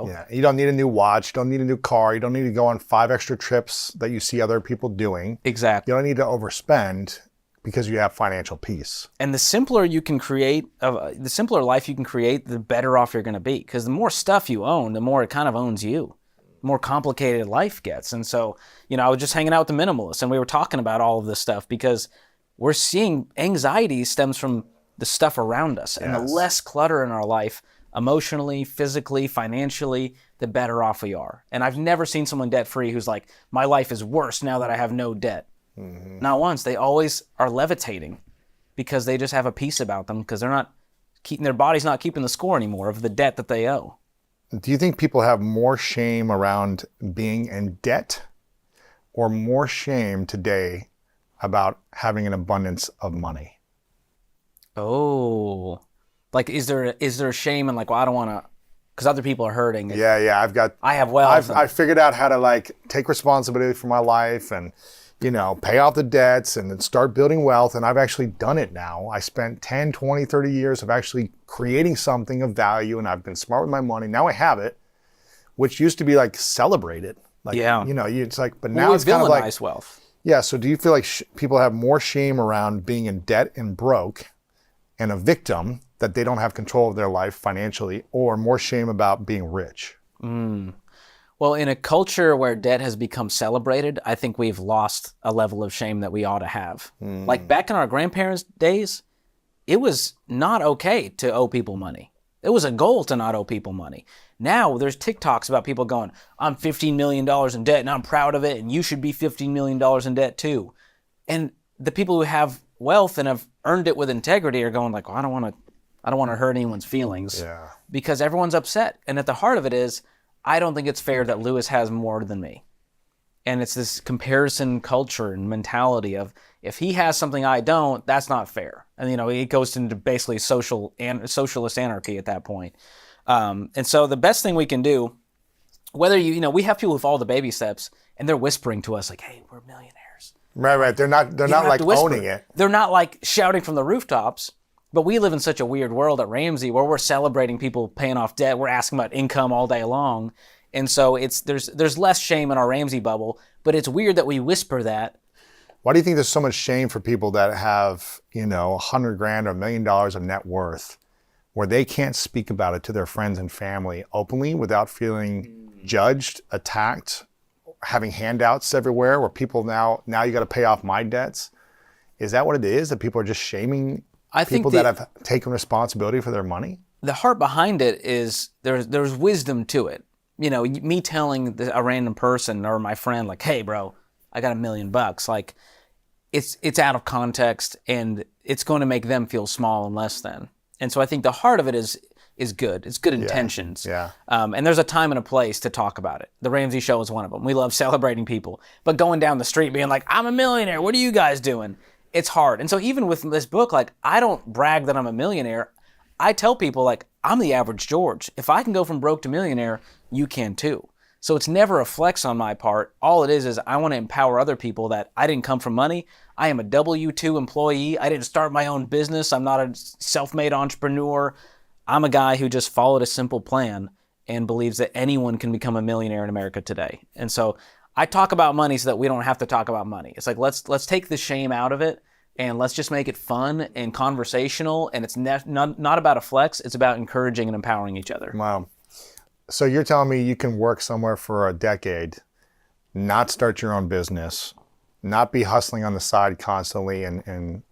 Yeah, you don't need a new watch, don't need a new car, you don't need to go on 5 extra trips that you see other people doing. Exactly. You don't need to overspend because you have financial peace. And the simpler you can create, the simpler life you can create, the better off you're going to be. Because the more stuff you own, the more it kind of owns you. The more complicated life gets. And so, I was just hanging out with the minimalists, and we were talking about all of this stuff because we're seeing anxiety stems from the stuff around us. And the less clutter in our life, emotionally, physically, financially, the better off we are. And I've never seen someone debt-free who's like, my life is worse now that I have no debt. Mm-hmm. Not once. They always are levitating because they just have a peace about them because they're not keeping, their body's not keeping the score anymore of the debt that they owe. Do you think people have more shame around being in debt or more shame today about having an abundance of money? Oh, like, is there shame and like, well, I don't want to, because other people are hurting. Yeah. I have wealth. I figured out how to like take responsibility for my life and, pay off the debts and then start building wealth. And I've actually done it now. I spent 10, 20, 30 years of actually creating something of value, and I've been smart with my money. Now I have it, which used to be like celebrated. Like, it's like, but now it's kind of like wealth. Yeah. So do you feel like people have more shame around being in debt and broke and a victim that they don't have control of their life financially, or more shame about being rich? Well, in a culture where debt has become celebrated, I think we've lost a level of shame that we ought to have. Like back in our grandparents' days, it was not okay to owe people money. It was a goal to not owe people money. Now there's TikToks about people going, I'm $15 million in debt and I'm proud of it, and you should be $15 million in debt too. And the people who have wealth and have earned it with integrity are going like, well, I don't want to hurt anyone's feelings because everyone's upset. And at the heart of it is, I don't think it's fair that Lewis has more than me. And it's this comparison culture and mentality of, if he has something I don't, that's not fair. And, it goes into basically socialist anarchy at that point. And so the best thing we can do, whether we have people who follow the baby steps and they're whispering to us like, hey, we're millionaires. Right. They're not like owning it. They're not like shouting from the rooftops. But we live in such a weird world at Ramsey where we're celebrating people paying off debt. We're asking about income all day long. And so there's less shame in our Ramsey bubble, but it's weird that we whisper that. Why do you think there's so much shame for people that have, $100,000 or $1 million of net worth, where they can't speak about it to their friends and family openly without feeling judged, attacked, having handouts everywhere where people now you got to pay off my debts? Is that what it is, that people are just shaming people that have taken responsibility for their money? The heart behind it is there's wisdom to it. Me telling a random person or my friend like, hey bro, I got $1 million. Like, it's out of context and it's going to make them feel small and less than. And so I think the heart of it is good. It's good intentions. Yeah. And there's a time and a place to talk about it. The Ramsey Show is one of them. We love celebrating people. But going down the street being like, I'm a millionaire, what are you guys doing? It's hard. And so even with this book, like, I don't brag that I'm a millionaire. I tell people, like, I'm the average George. If I can go from broke to millionaire, you can too. So it's never a flex on my part. All it is I want to empower other people that I didn't come from money. I am a W-2 employee. I didn't start my own business. I'm not a self-made entrepreneur. I'm a guy who just followed a simple plan and believes that anyone can become a millionaire in America today. And so I talk about money so that we don't have to talk about money. It's like, let's take the shame out of it and let's just make it fun and conversational. And it's not about a flex. It's about encouraging and empowering each other. Wow. So you're telling me you can work somewhere for a decade, not start your own business, not be hustling on the side constantly and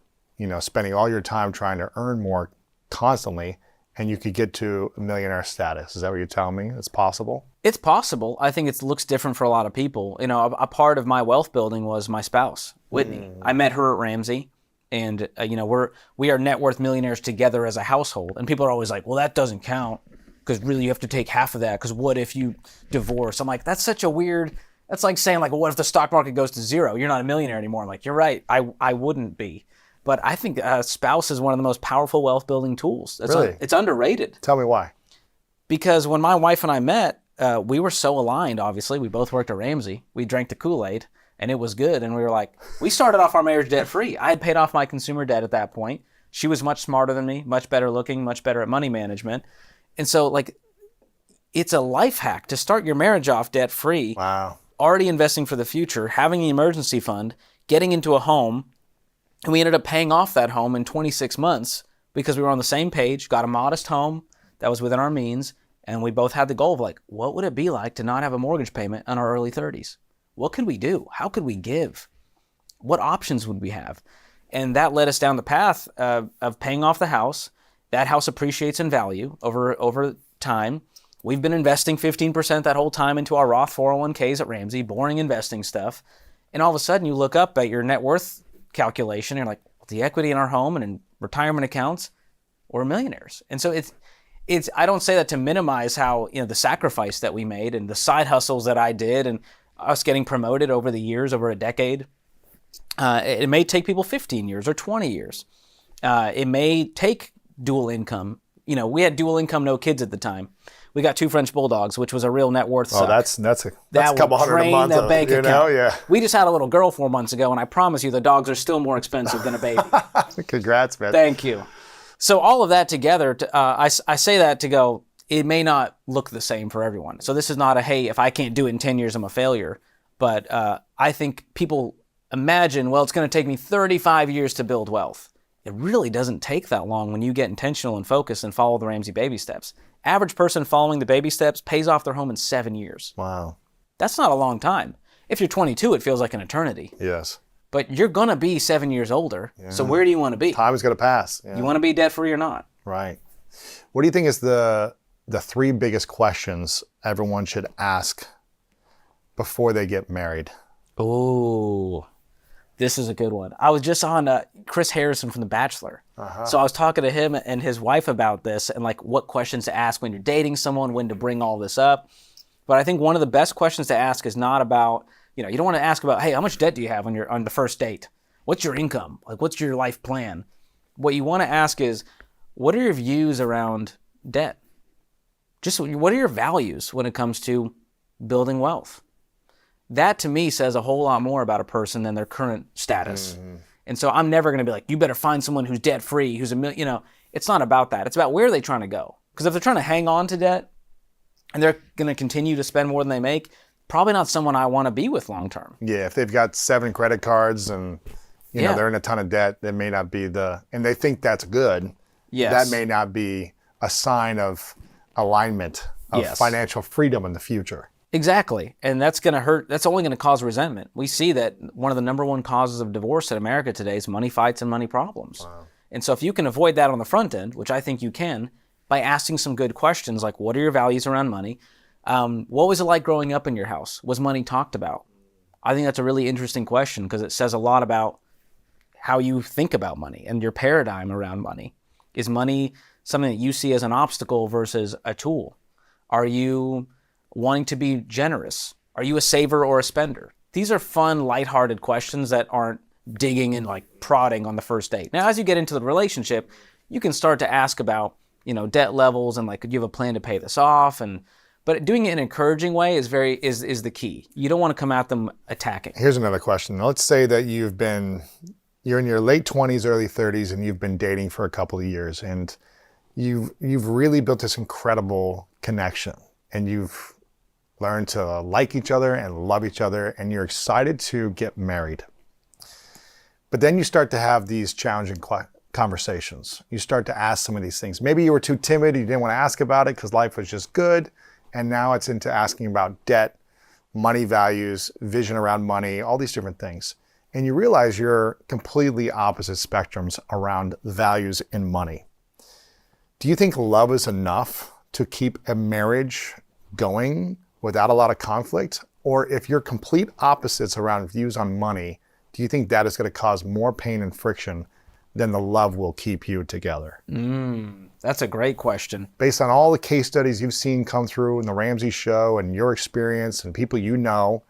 spending all your time trying to earn more constantly, and you could get to a millionaire status. Is that what you're telling me? It's possible? It's possible. I think it looks different for a lot of people. A part of my wealth building was my spouse, Whitney. I met her at Ramsey, and we are net worth millionaires together as a household. And people are always like, well, that doesn't count because really you have to take half of that because what if you divorce? I'm like, that's such a weird, that's like saying like, well, what if the stock market goes to zero? You're not a millionaire anymore. I'm like, you're right. I wouldn't be. But I think a spouse is one of the most powerful wealth building tools. Really? It's underrated. Tell me why. Because when my wife and I met, we were so aligned, obviously. We both worked at Ramsey. We drank the Kool-Aid, and it was good. And we were like, we started off our marriage debt-free. I had paid off my consumer debt at that point. She was much smarter than me, much better looking, much better at money management. And so, like, it's a life hack to start your marriage off debt-free, Wow. already investing for the future, having an emergency fund, getting into a home, and we ended up paying off that home in 26 months because we were on the same page, got a modest home that was within our means, and we both had the goal of like, what would it be like to not have a mortgage payment in our early 30s? What could we do? How could we give? What options would we have? And that led us down the path of paying off the house. That house appreciates in value over time. We've been investing 15% that whole time into our Roth 401ks at Ramsey, boring investing stuff. And all of a sudden you look up at your net worth calculation and you're like, the equity in our home and in retirement accounts, we're millionaires. And so it's I don't say that to minimize how, the sacrifice that we made and the side hustles that I did and us getting promoted over the years, over a decade. It may take people 15 years or 20 years. It may take dual income. We had dual income, no kids at the time. We got 2 French bulldogs, which was a real net worth suck. Oh, that's a couple hundred a month. That bank account. Yeah. We just had a little girl 4 months ago, and I promise you the dogs are still more expensive than a baby. Congrats, man. Thank you. So all of that together, I say that to go, it may not look the same for everyone. So this is not a, hey, if I can't do it in 10 years, I'm a failure. But I think people imagine, well, it's going to take me 35 years to build wealth. It really doesn't take that long when you get intentional and focused and follow the Ramsey baby steps. Average person following the baby steps pays off their home in 7 years. Wow. That's not a long time. If you're 22, it feels like an eternity. Yes. But you're going to be 7 years older. Yeah. So where do you want to be? Time is going to pass. Yeah. You want to be debt-free or not? Right. What do you think is the 3 biggest questions everyone should ask before they get married? Oh, this is a good one. I was just on Chris Harrison from The Bachelor. So I was talking to him and his wife about this and like what questions to ask when you're dating someone, when to bring all this up. But I think one of the best questions to ask is not about, you don't want to ask about, hey, how much debt do you have on the first date? What's your income? Like, what's your life plan? What you want to ask is, what are your views around debt? Just what are your values when it comes to building wealth? That to me says a whole lot more about a person than their current status. Mm-hmm. And so I'm never going to be like, you better find someone who's debt free, who's it's not about that. It's about where are they trying to go? Because if they're trying to hang on to debt and they're going to continue to spend more than they make, probably not someone I want to be with long term. Yeah, if they've got 7 credit cards and they're in a ton of debt, that may not be and they think that's good. Yes. That may not be a sign of alignment of financial freedom in the future. Exactly. And that's going to hurt. That's only going to cause resentment. We see that one of the number one causes of divorce in America today is money fights and money problems. Wow. And so if you can avoid that on the front end, which I think you can, by asking some good questions like, what are your values around money? What was it like growing up in your house? Was money talked about? I think that's a really interesting question because it says a lot about how you think about money and your paradigm around money. Is money something that you see as an obstacle versus a tool? Are you wanting to be generous? Are you a saver or a spender? These are fun, lighthearted questions that aren't digging and like prodding on the first date. Now, as you get into the relationship, you can start to ask about, debt levels and like, do you have a plan to pay this off? But doing it in an encouraging way is the key. You don't want to come at them attacking. Here's another question. Let's say that you're in your late 20s, early 30s, and you've been dating for a couple of years, and you've really built this incredible connection, and you've learned to like each other and love each other, and you're excited to get married. But then you start to have these challenging conversations. You start to ask some of these things. Maybe you were too timid, you didn't want to ask about it because life was just good, and now it's into asking about debt, money values, vision around money, all these different things. And you realize you're completely opposite spectrums around values in money. Do you think love is enough to keep a marriage going without a lot of conflict? Or if you're complete opposites around views on money, do you think that is going to cause more pain and friction than the love will keep you together? That's a great question. Based on all the case studies you've seen come through in the Ramsey show and your experience and people you know,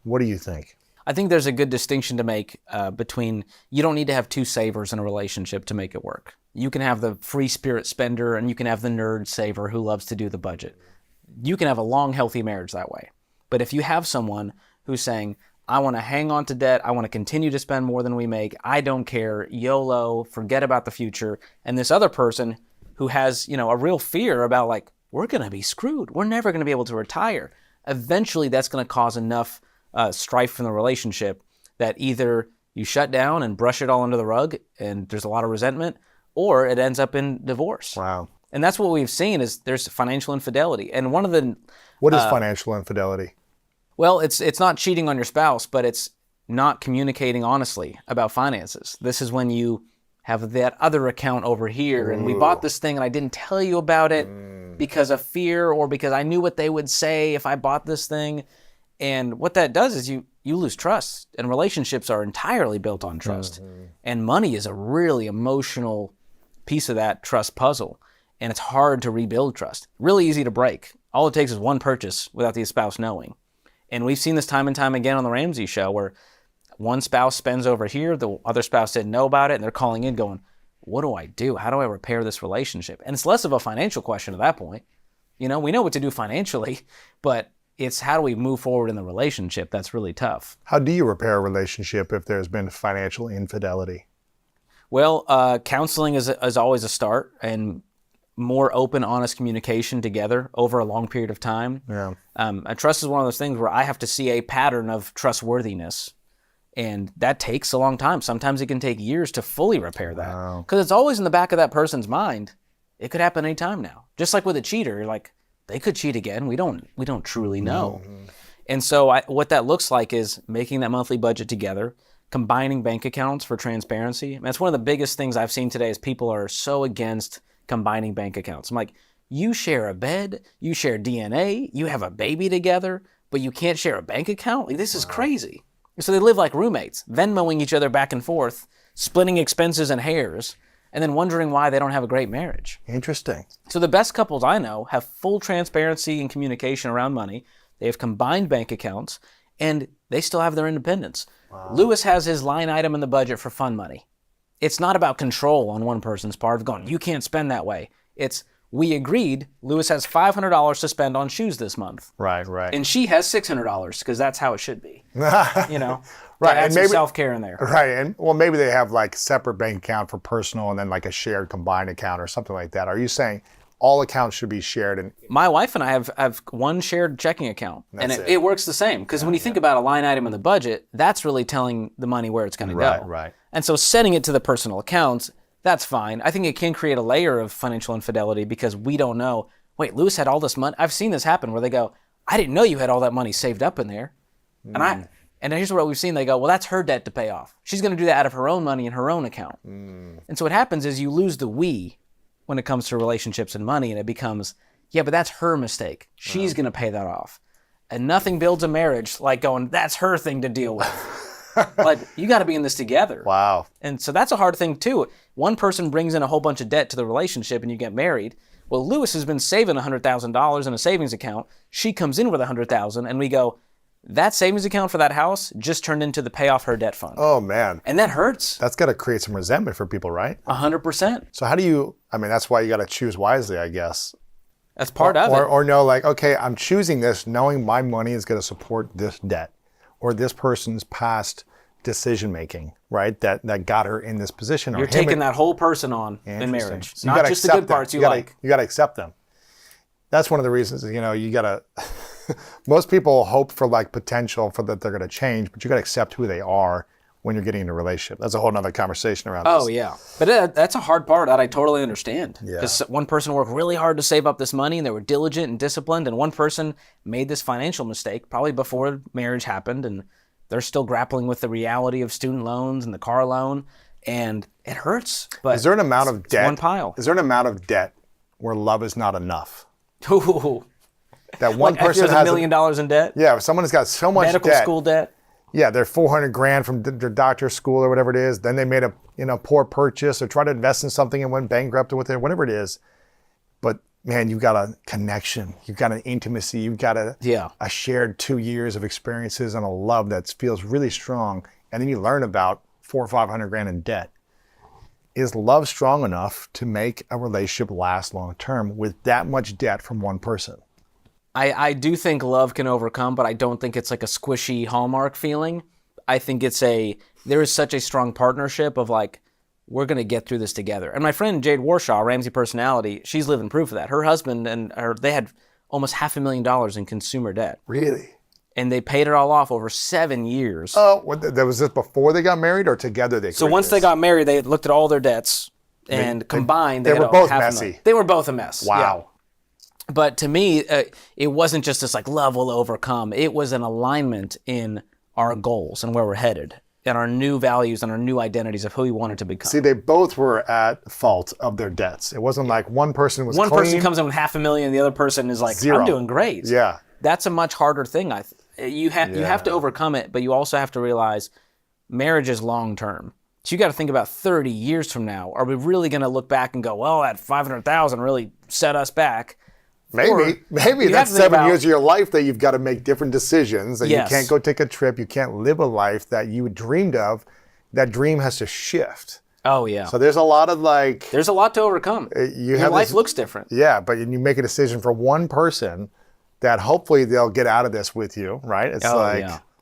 what do you think? I think there's a good distinction to make between you don't need to have 2 savers in a relationship to make it work. You can have the free spirit spender and you can have the nerd saver who loves to do the budget. You can have a long, healthy marriage that way. But if you have someone who's saying, I want to hang on to debt, I want to continue to spend more than we make, I don't care, YOLO, forget about the future, and this other person who has, a real fear about like, we're going to be screwed. We're never going to be able to retire. Eventually, that's going to cause enough strife in the relationship that either you shut down and brush it all under the rug and there's a lot of resentment, or it ends up in divorce. Wow. And that's what we've seen is there's financial infidelity. And one of the... What is financial infidelity? Well, it's not cheating on your spouse, but it's not communicating honestly about finances. This is when you have that other account over here, and we bought this thing and I didn't tell you about it because of fear or because I knew what they would say if I bought this thing. And what that does is you lose trust, and relationships are entirely built on trust. And money is a really emotional piece of that trust puzzle, and it's hard to rebuild trust. Really easy to break. All it takes is one purchase without the spouse knowing. And we've seen this time and time again on the Ramsey show where one spouse spends over here, the other spouse didn't know about it, and they're calling in going, what do I do? How do I repair this relationship? And it's less of a financial question at that point. You know, we know what to do financially, but it's how do we move forward in the relationship that's really tough. How do you repair a relationship if there's been financial infidelity? Well, counseling is always a start, and more open, honest communication together over a long period of time. Yeah. Trust is one of those things where I have to see a pattern of trustworthiness, and that takes a long time. Sometimes it can take years to fully repair that because it's always in the back of that person's mind. It could happen anytime now. Just like with a cheater, you're like, they could cheat again. We don't truly know. And so what that looks like is making that monthly budget together, combining bank accounts for transparency. And that's one of the biggest things I've seen today is people are so against combining bank accounts. I'm like, you share a bed, you share DNA, you have a baby together, but you can't share a bank account? Like, this is crazy. So they live like roommates, Venmoing each other back and forth, splitting expenses and hairs, and then wondering why they don't have a great marriage. Interesting. So the best couples I know have full transparency and communication around money. They have combined bank accounts, and they still have their independence. Lewis has his line item in the budget for fun money. It's not about control on one person's part of going, you can't spend that way. It's, we agreed Lewis has $500 to spend on shoes this month. Right. And she has $600 because that's how it should be. You know? Right. Add And some maybe self-care in there. Right. And well, maybe they have like separate bank account for personal and then like a shared combined account or something like that. Are you saying all accounts should be shared? And my wife and I have one shared checking account, and it works the same. Because when you think about a line item in the budget, that's really telling the money where it's going to go. Right. And so setting it to the personal accounts, that's fine. I think it can create a layer of financial infidelity because we don't know, wait, Lewis had all this money. I've seen this happen where they go, I didn't know you had all that money saved up in there. And here's what we've seen. They go, well, that's her debt to pay off. She's going to do that out of her own money in her own account. And so what happens is you lose the we when it comes to relationships and money, and it becomes, yeah, but that's her mistake. She's going to pay that off. And nothing builds a marriage like going, that's her thing to deal with. Like, you got to be in this together. wow. And so that's a hard thing too. One person brings in a whole bunch of debt to the relationship and you get married. Well, Lewis has been saving $100,000 in a savings account. She comes in with $100,000 and we go, that savings account for that house just turned into the pay off her debt fund. Oh, man. And that hurts. That's got to create some resentment for people, right? 100%. So how do you, that's why you got to choose wisely, I guess. That's part of it. Or know like, okay, I'm choosing this knowing my money is going to support this debt or this person's past decision-making, right? That got her in this position. You're taking that whole person on in marriage. So not just the good parts you like. You got to accept them. That's one of the reasons, you got to, most people hope for like potential for that they're going to change, but you got to accept who they are when you're getting in a relationship. That's a whole nother conversation around this. Oh, yeah. But that's a hard part that I totally understand. Yeah. Because one person worked really hard to save up this money and they were diligent and disciplined, and one person made this financial mistake probably before marriage happened, and they're still grappling with the reality of student loans and the car loan, and it hurts. But is there an amount of debt? One pile. Is there an amount of debt where love is not enough? Ooh. That one like person has $1 million in debt? Yeah, if someone has got so much medical debt. School debt. Yeah, they're $400,000 from their doctor's school or whatever it is. Then they made a poor purchase or tried to invest in something and went bankrupt with it, whatever it is. But man, you've got a connection, you've got an intimacy, you've got a shared 2 years of experiences and a love that feels really strong. And then you learn about $400,000 or $500,000 in debt. Is love strong enough to make a relationship last long term with that much debt from one person? I do think love can overcome, but I don't think it's like a squishy Hallmark feeling. I think there is such a strong partnership of like, we're going to get through this together. And my friend Jade Warshaw, Ramsey personality, she's living proof of that. Her husband and they had almost $500,000 in consumer debt. Really? And they paid it all off over 7 years. Oh, was this before they got married or together they So once they got married, they looked at all their debts and combined. They were both $500,000. messy. They were both a mess. Wow. Yeah. But to me, it wasn't just this like love will overcome. It was an alignment in our goals and where we're headed and our new values and our new identities of who we wanted to become. See, they both were at fault of their debts. It wasn't like one person was One clean. person comes in with $500,000, the other person is like, Zero. I'm doing great. Yeah. That's a much harder thing. You have to overcome it, but you also have to realize marriage is long term. So you got to think about 30 years from now. Are we really going to look back and go, well, that $500,000 really set us back? Maybe that's 7 years of your life that you've got to make different decisions, that Yes. you can't go take a trip, you can't live a life that you dreamed of. That dream has to shift. Oh, yeah. So there's a lot of like... There's a lot to overcome. Your life looks different. Yeah, but you make a decision for one person that hopefully they'll get out of this with you, right? It's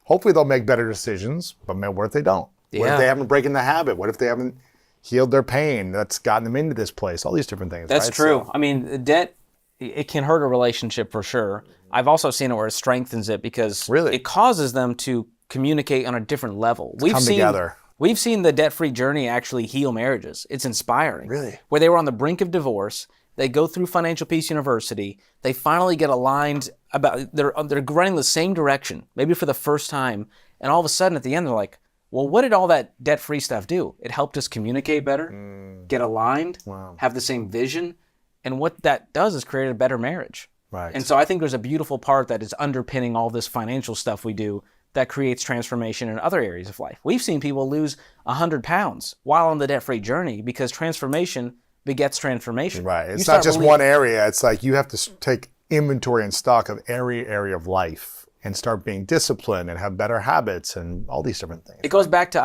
hopefully they'll make better decisions, but what if they don't? What if they haven't broken the habit? What if they haven't healed their pain that's gotten them into this place? All these different things. That's right? true. So, I mean, debt, it can hurt a relationship for sure. I've also seen it where it strengthens it because it causes them to communicate on a different level. come together. We've seen the debt-free journey actually heal marriages. It's inspiring. Really? Where they were on the brink of divorce, they go through Financial Peace University, they finally get aligned about, they're running the same direction, maybe for the first time, and all of a sudden at the end they're like, well, what did all that debt-free stuff do? It helped us communicate better, get aligned, have the same vision, and what that does is create a better marriage. Right. And so I think there's a beautiful part that is underpinning all this financial stuff we do that creates transformation in other areas of life. We've seen people lose 100 pounds while on the debt-free journey because transformation begets transformation. Right. It's not just one area. It's like you have to take inventory and stock of every area of life and start being disciplined and have better habits and all these different things. It goes back to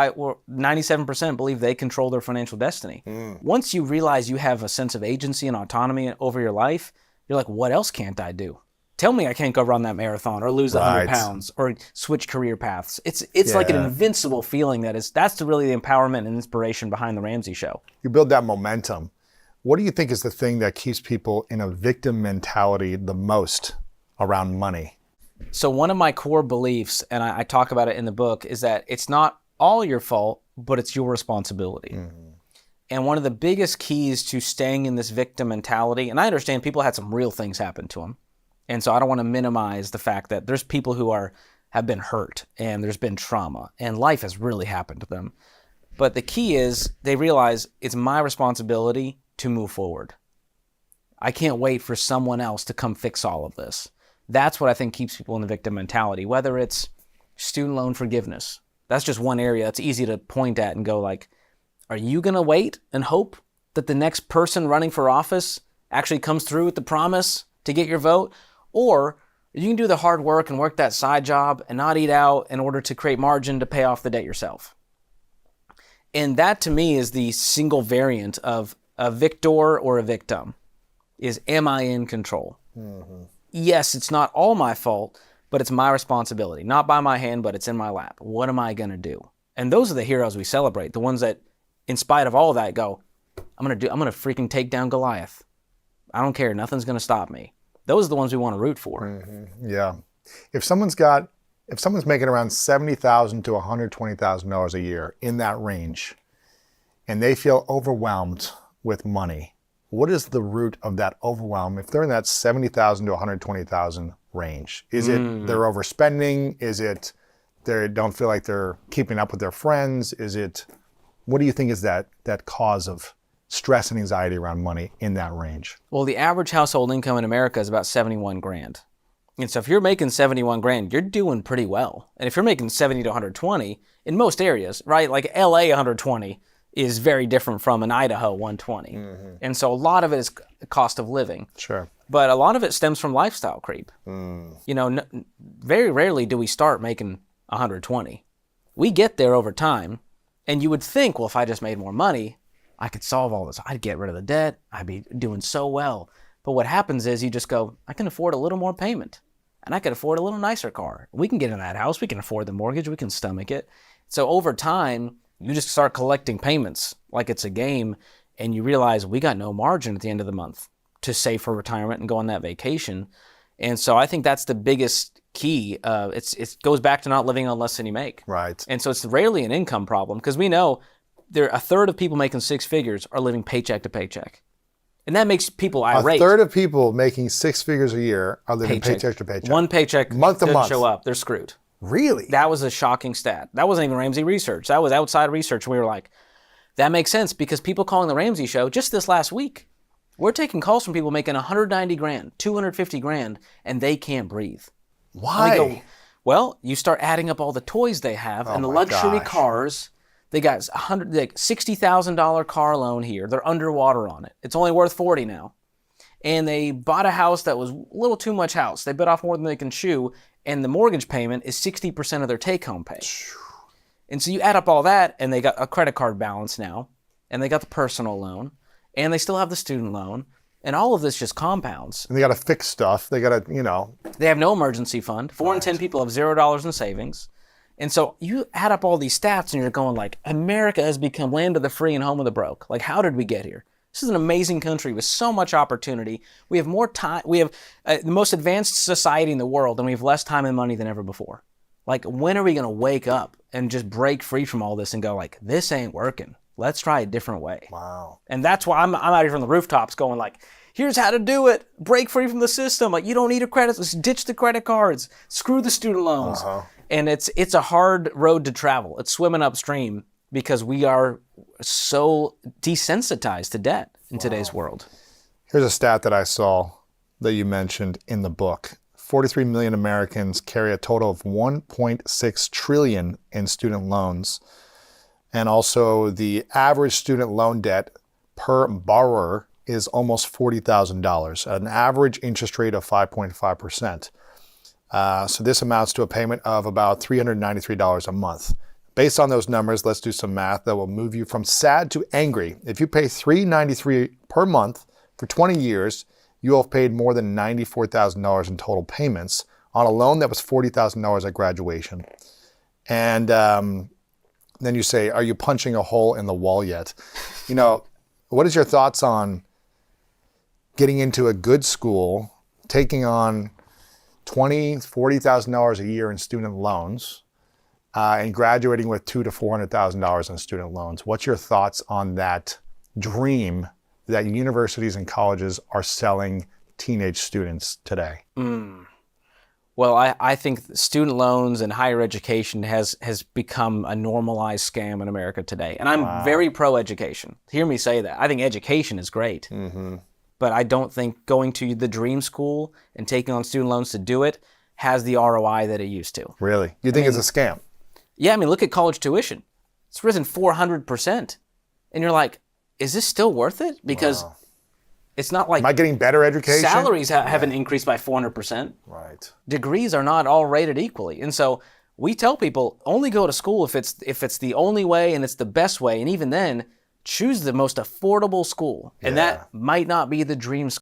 97% believe they control their financial destiny. Once you realize you have a sense of agency and autonomy over your life, you're like, what else can't I do? Tell me I can't go run that marathon or lose 100 pounds or switch career paths. It's like an invincible feeling that's really the empowerment and inspiration behind the Ramsey Show. You build that momentum. What do you think is the thing that keeps people in a victim mentality the most around money? So one of my core beliefs, and I talk about it in the book, is that it's not all your fault, but it's your responsibility. And one of the biggest keys to staying in this victim mentality, and I understand people had some real things happen to them, and so I don't want to minimize the fact that there's people who have been hurt, and there's been trauma, and life has really happened to them. But the key is they realize it's my responsibility to move forward. I can't wait for someone else to come fix all of this. That's what I think keeps people in the victim mentality, whether it's student loan forgiveness. That's just one area that's easy to point at and go like, are you going to wait and hope that the next person running for office actually comes through with the promise to get your vote? Or you can do the hard work and work that side job and not eat out in order to create margin to pay off the debt yourself. And that to me is the single variant of a victor or a victim, is am I in control? Yes, it's not all my fault, but it's my responsibility. Not by my hand, but it's in my lap. What am I going to do? And those are the heroes we celebrate, the ones that, in spite of all of that, go, I'm going to freaking take down Goliath. I don't care. Nothing's going to stop me. Those are the ones we want to root for. Yeah. If someone's making around $70,000 to $120,000 a year, in that range, and they feel overwhelmed with money, what is the root of that overwhelm? If they're in that $70,000 to $120,000 range, is it they're overspending? Is it they don't feel like they're keeping up with their friends? What do you think is that cause of stress and anxiety around money in that range? Well, the average household income in America is about 71 grand. And so if you're making 71 grand, you're doing pretty well. And if you're making 70 to 120 in most areas, right? Like LA 120 is very different from an Idaho 120. And so a lot of it is cost of living. Sure. But a lot of it stems from lifestyle creep. Very rarely do we start making 120. We get there over time. And you would think, well, if I just made more money, I could solve all this. I'd get rid of the debt. I'd be doing so well. But what happens is you just go, I can afford a little more payment. And I could afford a little nicer car. We can get in that house. We can afford the mortgage. We can stomach it. So over time, you just start collecting payments like it's a game, and you realize we got no margin at the end of the month to save for retirement and go on that vacation. And so I think that's the biggest key. It goes back to not living on less than you make. Right. And so it's rarely an income problem, because we know a third of people making six figures are living paycheck to paycheck. And that makes people irate. A third of people making six figures a year are living paycheck to paycheck. One paycheck month to doesn't month. show up, they're screwed. Really? That was a shocking stat. That wasn't even Ramsey research. That was outside research. We were like, that makes sense, because people calling the Ramsey show just this last week, we're taking calls from people making 190 grand, 250 grand, and they can't breathe. Why? And we go, well, you start adding up all the toys they have and the luxury cars. They got $60,000 car loan here. They're underwater on it. It's only worth 40 now. And they bought a house that was a little too much house. They bit off more than they can chew, and the mortgage payment is 60% of their take-home pay. And so you add up all that, and they got a credit card balance now, and they got the personal loan, and they still have the student loan, and all of this just compounds. And they got to fix stuff. They got to, They have no emergency fund. 4 in 10 people have $0 in savings. And so you add up all these stats, and you're going like, America has become land of the free and home of the broke. Like, how did we get here? This is an amazing country with so much opportunity. We have more time. We have the most advanced society in the world, and we have less time and money than ever before. Like, when are we going to wake up and just break free from all this and go like, this ain't working. Let's try a different way. Wow. And that's why I'm out here from the rooftops going like, here's how to do it. Break free from the system. Like, you don't need a credit. Let's ditch the credit cards. Screw the student loans. And it's a hard road to travel. It's swimming upstream, because we are so desensitized to debt in today's world. Here's a stat that I saw that you mentioned in the book. 43 million Americans carry a total of 1.6 trillion in student loans. And also the average student loan debt per borrower is almost $40,000, at an average interest rate of 5.5%. So this amounts to a payment of about $393 a month. Based on those numbers, let's do some math that will move you from sad to angry. If you pay $393 per month for 20 years, you will have paid more than $94,000 in total payments on a loan that was $40,000 at graduation. And then you say, are you punching a hole in the wall yet? What is your thoughts on getting into a good school, taking on $20,000, $40,000 a year in student loans, and graduating with $200,000 to $400,000 in student loans? What's your thoughts on that dream that universities and colleges are selling teenage students today? Well, I think student loans and higher education has become a normalized scam in America today. And I'm very pro-education. Hear me say that. I think education is great. But I don't think going to the dream school and taking on student loans to do it has the ROI that it used to. Really? You think it's a scam? Yeah, look at college tuition. It's risen 400%. And you're like, is this still worth it? Because it's not like... Am I getting better education? Salaries haven't increased by 400%. Right. Degrees are not all rated equally. And so we tell people, only go to school if it's the only way and it's the best way. And even then, choose the most affordable school. And that might not be the dream school.